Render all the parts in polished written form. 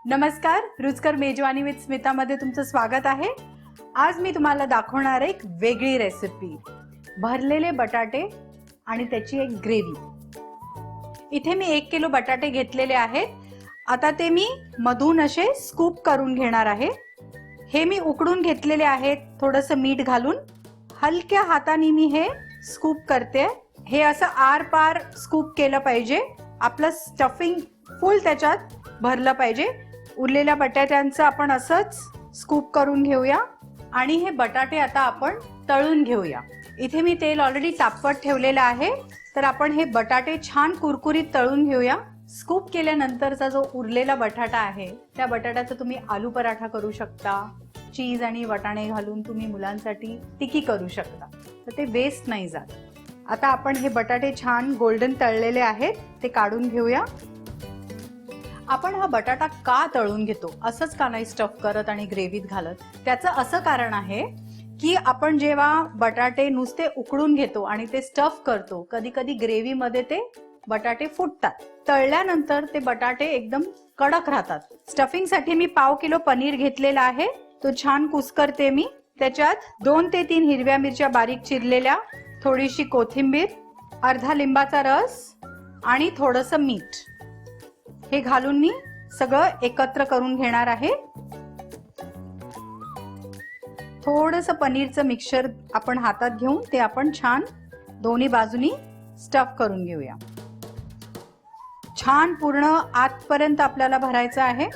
नमस्कार, रुचकर मेजवानी विथ स्मिता मध्ये तुमचं स्वागत आहे। आज मी तुम्हाला दाखवणार एक वेगळी रेसिपी, भरलेले बटाटे आणि त्याची एक ग्रेव्ही। इथे मी 1 किलो बटाटे घेतलेले आहेत। आता ते मी मधून असे स्कूप करून घेणार आहे। हे मी उकडून घेतलेले आहेत, थोडंसं मीठ घालून हलक्या हाताने मी हे स्कूप करते। हे असं आर पार स्कूप केलं पाहिजे, आपलं स्टफिंग फुल त्याच्यात भरलं पाहिजे। उरलेल्या बटाट्यांचं आपण असंच स्कूप करून घेऊया आणि हे बटाटे आता आपण तळून घेऊया। इथे मी तेल ऑलरेडी तापवत ठेवलेलं आहे, तर आपण हे बटाटे छान कुरकुरीत तळून घेऊया। स्कूप केल्यानंतरचा जो उरलेला बटाटा आहे, त्या बटाट्याचा तुम्ही आलू पराठा करू शकता, चीज आणि वाटाणे घालून तुम्ही मुलांसाठी टिक्की करू शकता, तर ते वेस्ट नाही जात। आता आपण हे बटाटे छान गोल्डन तळलेले आहेत, ते काढून घेऊया। आपण हा बटाटा का तळून घेतो, असंच का नाही स्टफ करत आणि ग्रेव्हीत घालत? त्याचं असं कारण आहे की आपण जेव्हा बटाटे नुसते उकडून घेतो आणि ते स्टफ करतो, कधी कधी ग्रेव्ही मध्ये ते बटाटे फुटतात। तळल्यानंतर ते बटाटे एकदम कडक राहतात। स्टफिंग साठी मी पाव किलो पनीर घेतलेला आहे, तो छान कुस्करते मी। त्याच्यात 2 ते 3 हिरव्या मिरच्या बारीक चिरलेल्या, थोडीशी कोथिंबीर, अर्धा लिंबाचा रस आणि थोडंसं मीठ हे घालून मी सगळं एकत्र करून घेणार आहे। थोडंसं पनीरचं मिक्सचर आपण हातात घेऊन ते आपण छान दोन्ही बाजूनी स्टफ करून घेऊया। छान पूर्ण आतपर्यंत आपल्याला भरायचं आहे।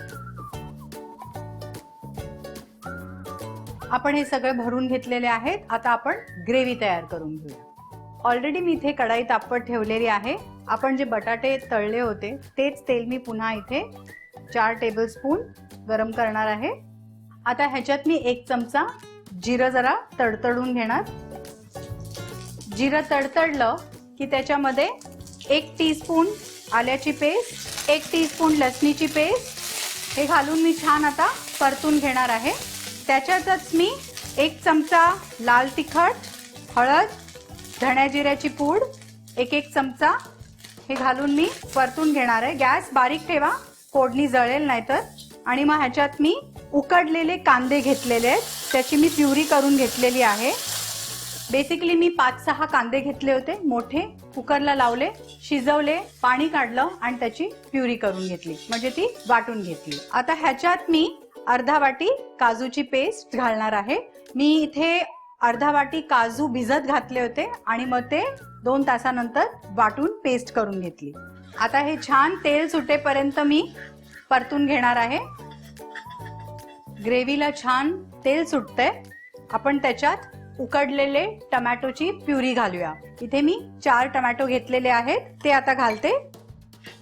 आपण हे सगळे भरून घेतलेले आहेत। आता आपण ग्रेव्ही तयार करून घेऊया। ऑलरेडी मी इथे कढई तापवत ठेवलेली आहे। आपण जे बटाटे तळले होते तेच तेल मी पुन्हा इथे 4 टेबलस्पून गरम करणार आहे। आता ह्याच्यात मी 1 चमचा जिरं जरा तडतडून घेणार। जिरं तडतडलं की त्याच्यामध्ये 1 टीस्पून आल्याची पेस्ट, 1 टीस्पून लसणीची पेस्ट हे घालून मी छान आता परतून घेणार आहे। त्याच्यातच मी 1 चमचा लाल तिखट, हळद, धण्या जिऱ्याची पूड 1 चमचा हे घालून मी परतून घेणार आहे। गॅस बारीक ठेवा, फोडणी जळेल नाहीतर। आणि मग ह्याच्यात मी उकडलेले कांदे घेतलेले आहेत, त्याची मी प्युरी करून घेतलेली आहे। बेसिकली मी 5-6 कांदे घेतले होते मोठे, कुकरला लावले, शिजवले, पाणी काढलं आणि त्याची प्युरी करून घेतली, म्हणजे ती वाटून घेतली। आता ह्याच्यात मी अर्धा वाटी काजूची पेस्ट घालणार आहे। मी इथे अर्धा वाटी काजू भिजत घातले होते आणि मग ते 2 तासानंतर वाटून पेस्ट करून घेतली। आता हे छान तेल सुटेपर्यंत मी परतून घेणार आहे। ग्रेव्हीला छान तेल सुटतंय, आपण त्याच्यात उकडलेले टोमॅटोची प्युरी घालूया। इथे मी 4 टोमॅटो घेतलेले आहेत, ते आता घालते।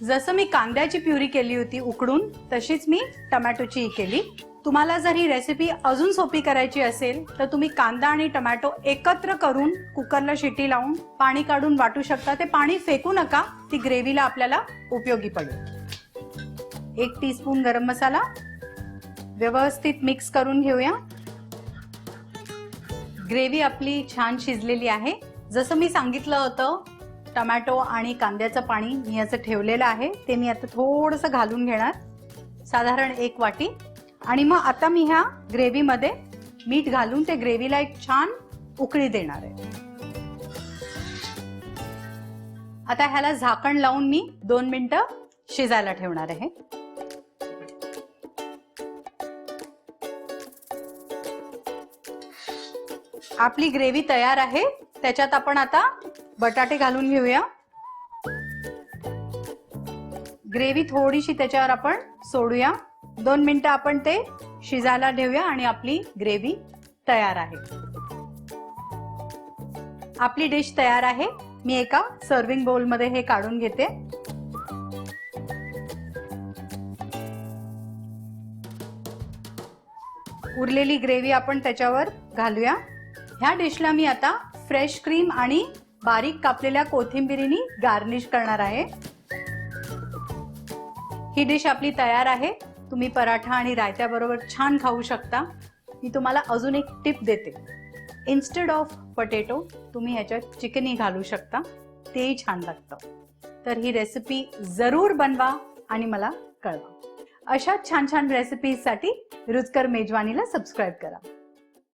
जसं मी कांद्याची प्युरी केली होती उकडून, तशीच मी टोमॅटोची केली। तुम्हाला जर ही रेसिपी अजून सोपी करायची असेल तर तुम्ही कांदा आणि टोमॅटो एकत्र करून कुकरला शिटी लावून पाणी काढून वाटू शकता। ते पाणी फेकू नका, ती ग्रेव्हीला आपल्याला उपयोगी पडेल। 1 टीस्पून गरम मसाला व्यवस्थित मिक्स करून घेऊया। ग्रेव्ही आपली छान शिजलेली आहे। जसं मी सांगितलं होतं, टोमॅटो आणि कांद्याचं पाणी मी असं ठेवलेलं आहे, ते मी आता थोडंसं घालून घेणार, साधारण 1 वाटी। आणि मग आता मी ह्या ग्रेव्ही मध्ये मीठ घालून ते ग्रेव्हीला एक छान उकळी देणार आहे। आता ह्याला झाकण लावून मी 2 मिनिटं शिजायला ठेवणार आहे। आपली ग्रेव्ही तयार आहे। त्याच्यात आपण आता बटाटे घालून घेऊया। ग्रेव्ही थोडीशी त्याच्यावर आपण सोडूया, 2 मिनिटं आपण ते शिजायला ठेवूया आणि आपली ग्रेव्ही तयार आहे। आपली डिश तयार आहे। मी एका सर्विंग बाउल मध्ये हे काढून घेते। उरलेली ग्रेव्ही आपण त्याच्यावर घालूया। ह्या डिशला मी आता फ्रेश क्रीम आणि बारीक कापलेल्या कोथिंबिरीने गार्निश करणार आहे। ही डिश आपली तयार आहे। तुम्ही पराठा आणि रायत्या बरोबर छान खाऊ शकता। मी तुम्हाला अजून एक टिप देते, इन्स्टेड ऑफ पोटॅटो तुम्ही ह्याच्यात चिकनी घालू शकता, तेही छान लागतं। तर ही रेसिपी जरूर बनवा आणि मला कळवा। अशा छान छान रेसिपीजसाठी रुचकर मेजवानीला सबस्क्राईब करा.